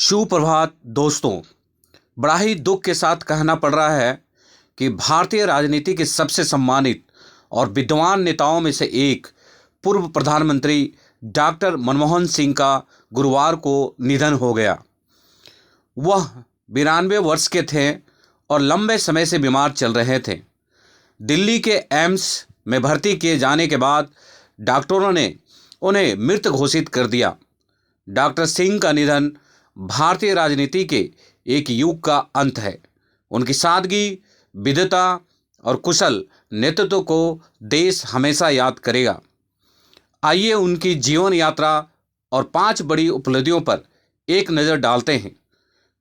सुप्रभात दोस्तों। बड़ा ही दुख के साथ कहना पड़ रहा है कि भारतीय राजनीति के सबसे सम्मानित और विद्वान नेताओं में से एक पूर्व प्रधानमंत्री डॉक्टर मनमोहन सिंह का गुरुवार को निधन हो गया। वह 92 वर्ष के थे और लंबे समय से बीमार चल रहे थे। दिल्ली के एम्स में भर्ती किए जाने के बाद डॉक्टरों ने उन्हें मृत घोषित कर दिया। डॉक्टर सिंह का निधन भारतीय राजनीति के एक युग का अंत है। उनकी सादगी, विद्वता और कुशल नेतृत्व को देश हमेशा याद करेगा। आइए उनकी जीवन यात्रा और 5 बड़ी उपलब्धियों पर एक नज़र डालते हैं।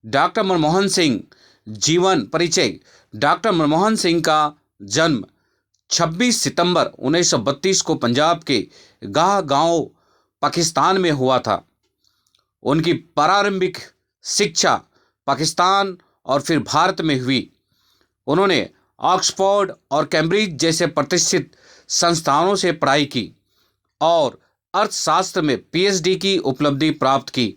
डॉक्टर मनमोहन सिंह जीवन परिचय। डॉक्टर मनमोहन सिंह का जन्म 26 सितंबर 1932 को पंजाब के गाह गांव पाकिस्तान में हुआ था। उनकी प्रारंभिक शिक्षा पाकिस्तान और फिर भारत में हुई। उन्होंने ऑक्सफोर्ड और कैम्ब्रिज जैसे प्रतिष्ठित संस्थानों से पढ़ाई की और अर्थशास्त्र में पीएचडी की उपलब्धि प्राप्त की।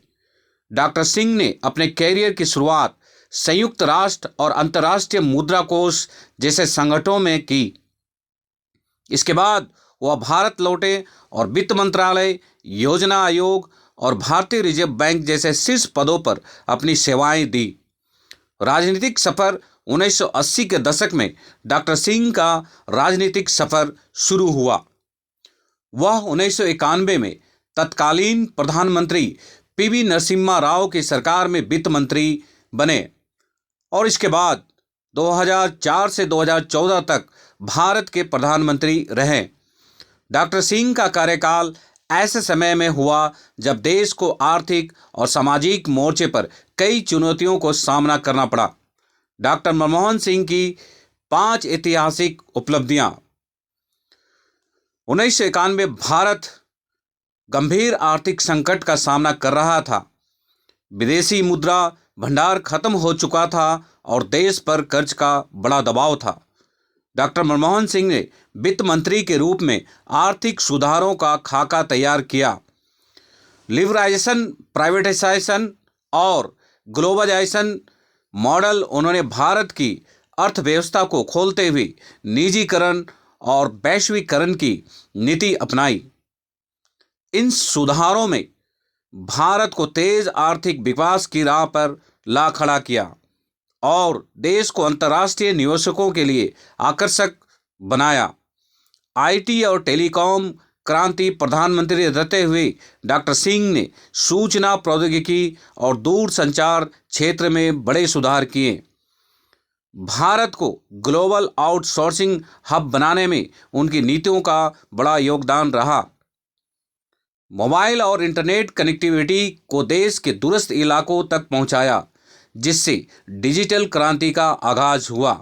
डॉक्टर सिंह ने अपने कैरियर की शुरुआत संयुक्त राष्ट्र और अंतर्राष्ट्रीय मुद्रा कोष जैसे संगठनों में की। इसके बाद वह भारत लौटे और वित्त मंत्रालय, योजना आयोग और भारतीय रिजर्व बैंक जैसे शीर्ष पदों पर अपनी सेवाएं दी। राजनीतिक सफर 1980 के दशक में डॉक्टर सिंह का राजनीतिक सफर शुरू हुआ। वह 1991 में तत्कालीन प्रधानमंत्री पीवी नरसिम्हा राव की सरकार में वित्त मंत्री बने और इसके बाद 2004 से 2014 तक भारत के प्रधानमंत्री रहे। डॉक्टर सिंह का कार्यकाल ऐसे समय में हुआ जब देश को आर्थिक और सामाजिक मोर्चे पर कई चुनौतियों को सामना करना पड़ा। डॉक्टर मनमोहन सिंह की 5 ऐतिहासिक उपलब्धियां। 1991 भारत गंभीर आर्थिक संकट का सामना कर रहा था। विदेशी मुद्रा भंडार खत्म हो चुका था और देश पर कर्ज का बड़ा दबाव था। डॉक्टर मनमोहन सिंह ने वित्त मंत्री के रूप में आर्थिक सुधारों का खाका तैयार किया। लिबरलाइजेशन, प्राइवेटाइजेशन और ग्लोबलाइजेशन मॉडल उन्होंने भारत की अर्थव्यवस्था को खोलते हुए निजीकरण और वैश्वीकरण की नीति अपनाई। इन सुधारों में भारत को तेज आर्थिक विकास की राह पर ला खड़ा किया और देश को अंतर्राष्ट्रीय निवेशकों के लिए आकर्षक बनाया। आईटी और टेलीकॉम क्रांति प्रधानमंत्री रहते हुए डॉक्टर सिंह ने सूचना प्रौद्योगिकी और दूरसंचार क्षेत्र में बड़े सुधार किए। भारत को ग्लोबल आउटसोर्सिंग हब बनाने में उनकी नीतियों का बड़ा योगदान रहा। मोबाइल और इंटरनेट कनेक्टिविटी को देश के दूरस्थ इलाकों तक पहुंचाया, जिससे डिजिटल क्रांति का आगाज हुआ।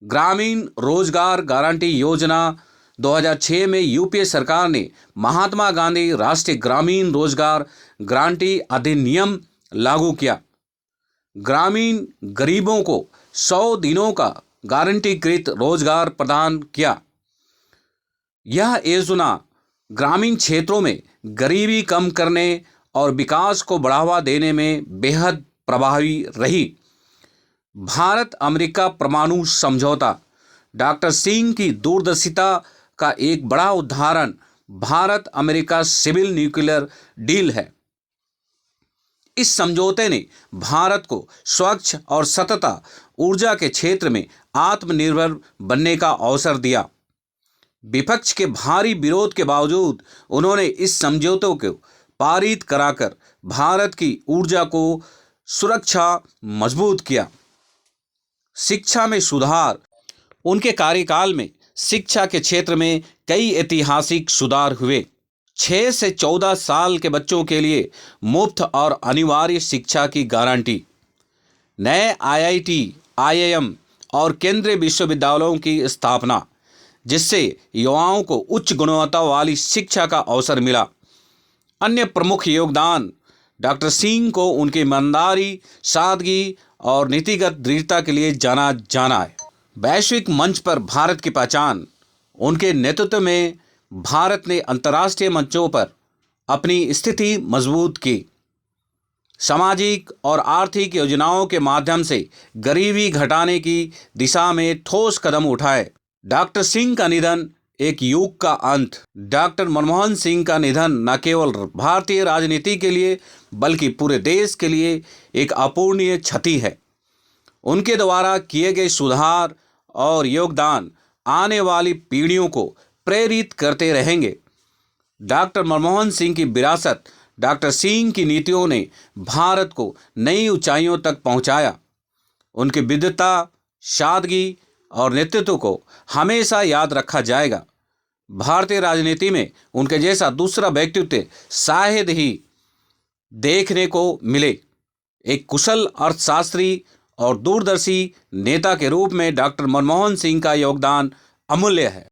ग्रामीण रोजगार गारंटी योजना 2006 में यूपीए सरकार ने महात्मा गांधी राष्ट्रीय ग्रामीण रोजगार गारंटी अधिनियम लागू किया। ग्रामीण गरीबों को 100 दिनों का गारंटीकृत रोजगार प्रदान किया। यह योजना ग्रामीण क्षेत्रों में गरीबी कम करने और विकास को बढ़ावा देने में बेहद प्रभावी रही। भारत अमेरिका परमाणु समझौता। डॉक्टर सिंह की दूरदर्शिता का एक बड़ा उदाहरण Bharat America civil nuclear deal है। इस समझौते ने भारत को स्वच्छ और सतत ऊर्जा के क्षेत्र में आत्मनिर्भर बनने का अवसर दिया। विपक्ष के भारी विरोध के बावजूद उन्होंने इस समझौते को पारित कराकर भारत की ऊर्जा को सुरक्षा मजबूत किया। शिक्षा में सुधार। उनके कार्यकाल में शिक्षा के क्षेत्र में कई ऐतिहासिक सुधार हुए। 6 से 14 साल के बच्चों के लिए मुफ्त और अनिवार्य शिक्षा की गारंटी। नए आईआईटी, आईआईएम और केंद्रीय विश्वविद्यालयों की स्थापना, जिससे युवाओं को उच्च गुणवत्ता वाली शिक्षा का अवसर मिला। अन्य प्रमुख योगदान। डॉक्टर सिंह को उनकी ईमानदारी, सादगी और नीतिगत दृढ़ता के लिए जाना है। वैश्विक मंच पर भारत की पहचान। उनके नेतृत्व में भारत ने अंतर्राष्ट्रीय मंचों पर अपनी स्थिति मजबूत की। सामाजिक और आर्थिक योजनाओं के माध्यम से गरीबी घटाने की दिशा में ठोस कदम उठाए। डॉक्टर सिंह का निधन एक युग का अंत। डॉक्टर मनमोहन सिंह का निधन न केवल भारतीय राजनीति के लिए बल्कि पूरे देश के लिए एक अपूरणीय क्षति है। उनके द्वारा किए गए सुधार और योगदान आने वाली पीढ़ियों को प्रेरित करते रहेंगे। डॉक्टर मनमोहन सिंह की विरासत, डॉक्टर सिंह की नीतियों ने भारत को नई ऊंचाइयों तक पहुंचाया। उनकी विद्वता, सादगी और नेतृत्व को हमेशा याद रखा जाएगा। भारतीय राजनीति में उनके जैसा दूसरा व्यक्तित्व शायद ही देखने को मिले। एक कुशल अर्थशास्त्री और दूरदर्शी नेता के रूप में डॉक्टर मनमोहन सिंह का योगदान अमूल्य है।